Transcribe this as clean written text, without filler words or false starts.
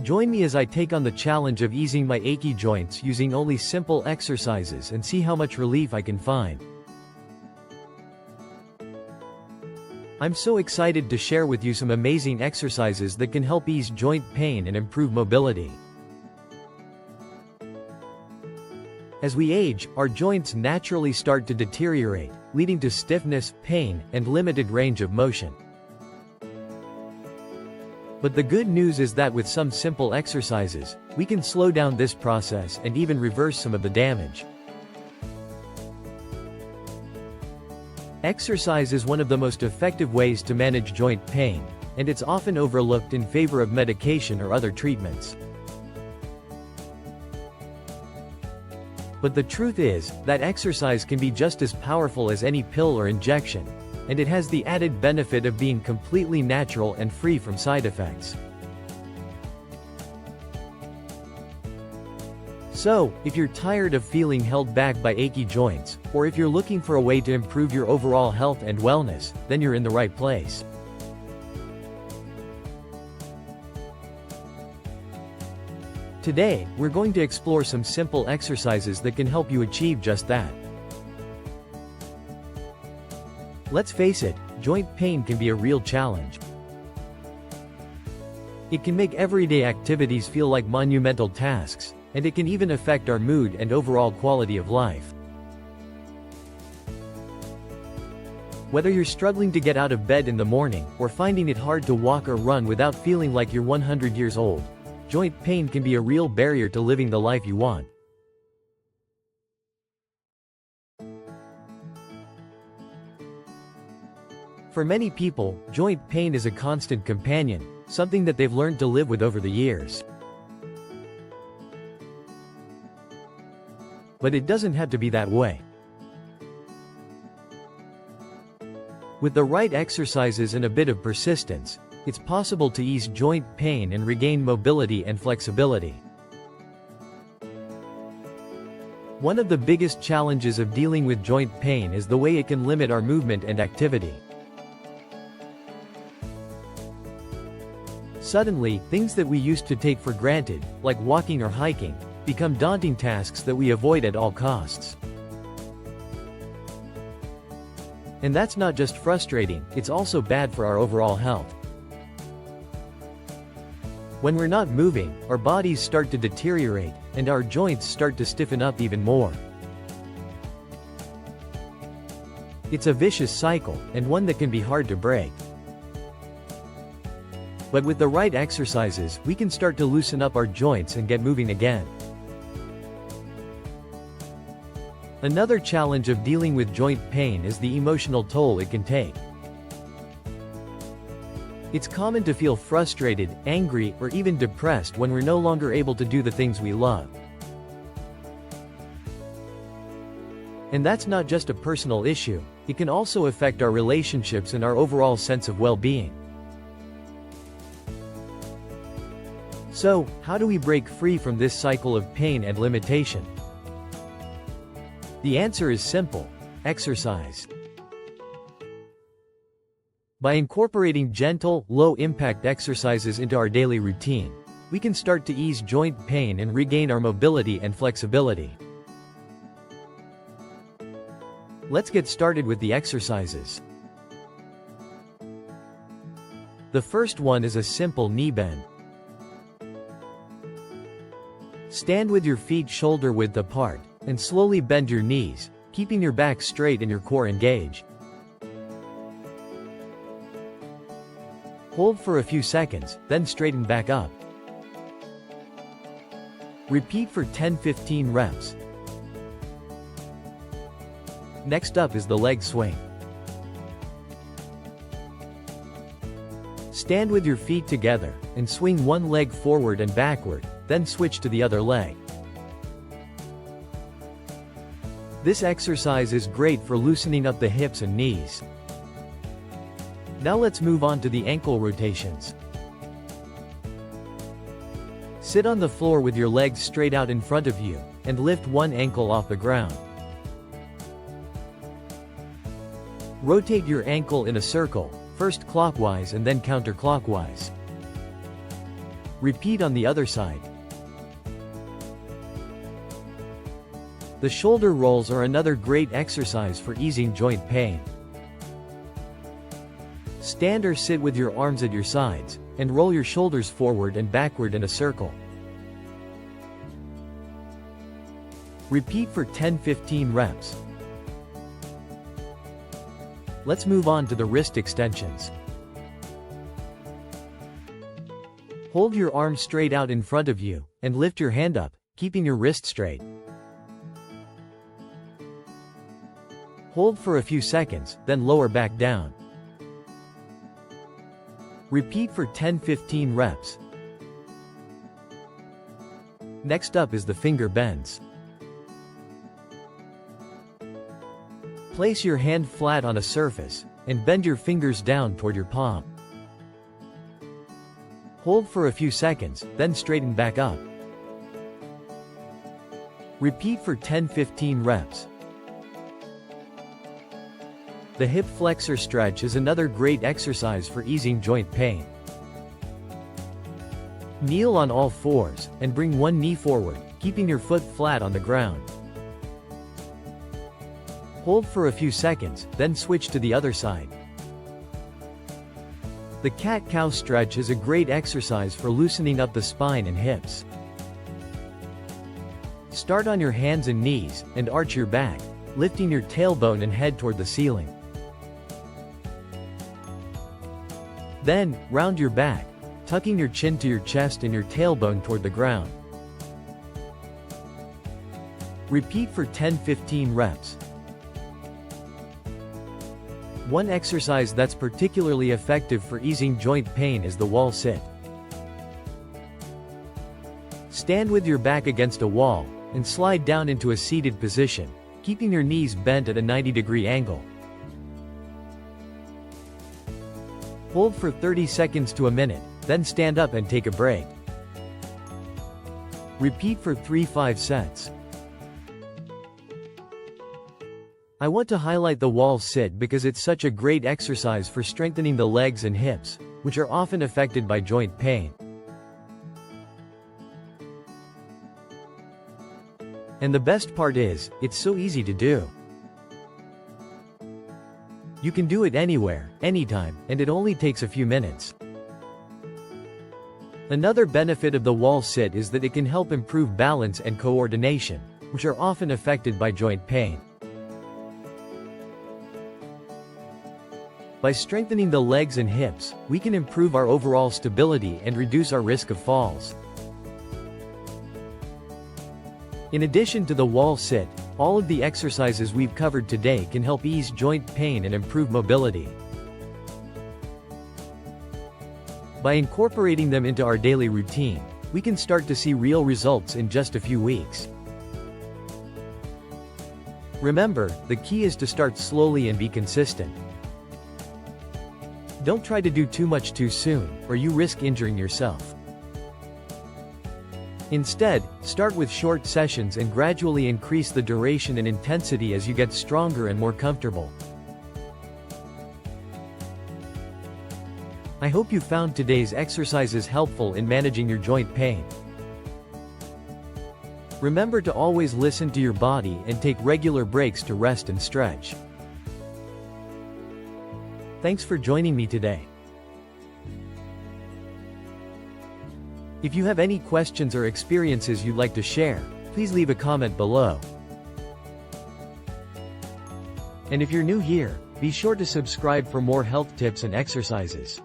Join me as I take on the challenge of easing my achy joints using only simple exercises and see how much relief I can find. I'm so excited to share with you some amazing exercises that can help ease joint pain and improve mobility. As we age, our joints naturally start to deteriorate, leading to stiffness, pain, and limited range of motion. But the good news is that with some simple exercises, we can slow down this process and even reverse some of the damage. Exercise is one of the most effective ways to manage joint pain, and it's often overlooked in favor of medication or other treatments. But the truth is, that exercise can be just as powerful as any pill or injection, and it has the added benefit of being completely natural and free from side effects. So, if you're tired of feeling held back by achy joints, or if you're looking for a way to improve your overall health and wellness, then you're in the right place. Today, we're going to explore some simple exercises that can help you achieve just that. Let's face it, joint pain can be a real challenge. It can make everyday activities feel like monumental tasks, and it can even affect our mood and overall quality of life. Whether you're struggling to get out of bed in the morning, or finding it hard to walk or run without feeling like you're 100 years old, joint pain can be a real barrier to living the life you want. For many people, joint pain is a constant companion, something that they've learned to live with over the years. But it doesn't have to be that way. With the right exercises and a bit of persistence, it's possible to ease joint pain and regain mobility and flexibility. One of the biggest challenges of dealing with joint pain is the way it can limit our movement and activity. Suddenly, things that we used to take for granted, like walking or hiking, become daunting tasks that we avoid at all costs. And that's not just frustrating, it's also bad for our overall health. When we're not moving, our bodies start to deteriorate, and our joints start to stiffen up even more. It's a vicious cycle, and one that can be hard to break. But with the right exercises, we can start to loosen up our joints and get moving again. Another challenge of dealing with joint pain is the emotional toll it can take. It's common to feel frustrated, angry, or even depressed when we're no longer able to do the things we love. And that's not just a personal issue, it can also affect our relationships and our overall sense of well-being. So, how do we break free from this cycle of pain and limitation? The answer is simple: exercise. By incorporating gentle, low-impact exercises into our daily routine, we can start to ease joint pain and regain our mobility and flexibility. Let's get started with the exercises. The first one is a simple knee bend. Stand with your feet shoulder-width apart, and slowly bend your knees, keeping your back straight and your core engaged. Hold for a few seconds, then straighten back up. Repeat for 10-15 reps. Next up is the leg swing. Stand with your feet together, and swing one leg forward and backward, then switch to the other leg. This exercise is great for loosening up the hips and knees. Now let's move on to the ankle rotations. Sit on the floor with your legs straight out in front of you, and lift one ankle off the ground. Rotate your ankle in a circle, first clockwise and then counterclockwise. Repeat on the other side. The shoulder rolls are another great exercise for easing joint pain. Stand or sit with your arms at your sides, and roll your shoulders forward and backward in a circle. Repeat for 10-15 reps. Let's move on to the wrist extensions. Hold your arm straight out in front of you, and lift your hand up, keeping your wrist straight. Hold for a few seconds, then lower back down. Repeat for 10-15 reps. Next up is the finger bends. Place your hand flat on a surface, and bend your fingers down toward your palm. Hold for a few seconds, then straighten back up. Repeat for 10-15 reps. The hip flexor stretch is another great exercise for easing joint pain. Kneel on all fours, and bring one knee forward, keeping your foot flat on the ground. Hold for a few seconds, then switch to the other side. The cat-cow stretch is a great exercise for loosening up the spine and hips. Start on your hands and knees, and arch your back, lifting your tailbone and head toward the ceiling. Then, round your back, tucking your chin to your chest and your tailbone toward the ground. Repeat for 10-15 reps. One exercise that's particularly effective for easing joint pain is the wall sit. Stand with your back against a wall, and slide down into a seated position, keeping your knees bent at a 90-degree angle. Hold for 30 seconds to a minute, then stand up and take a break. Repeat for 3-5 sets. I want to highlight the wall sit because it's such a great exercise for strengthening the legs and hips, which are often affected by joint pain. And the best part is, it's so easy to do. You can do it anywhere, anytime, and it only takes a few minutes. Another benefit of the wall sit is that it can help improve balance and coordination, which are often affected by joint pain. By strengthening the legs and hips, we can improve our overall stability and reduce our risk of falls. In addition to the wall sit, all of the exercises we've covered today can help ease joint pain and improve mobility. By incorporating them into our daily routine, we can start to see real results in just a few weeks. Remember, the key is to start slowly and be consistent. Don't try to do too much too soon, or you risk injuring yourself. Instead, start with short sessions and gradually increase the duration and intensity as you get stronger and more comfortable. I hope you found today's exercises helpful in managing your joint pain. Remember to always listen to your body and take regular breaks to rest and stretch. Thanks for joining me today. If you have any questions or experiences you'd like to share, please leave a comment below. And if you're new here, be sure to subscribe for more health tips and exercises.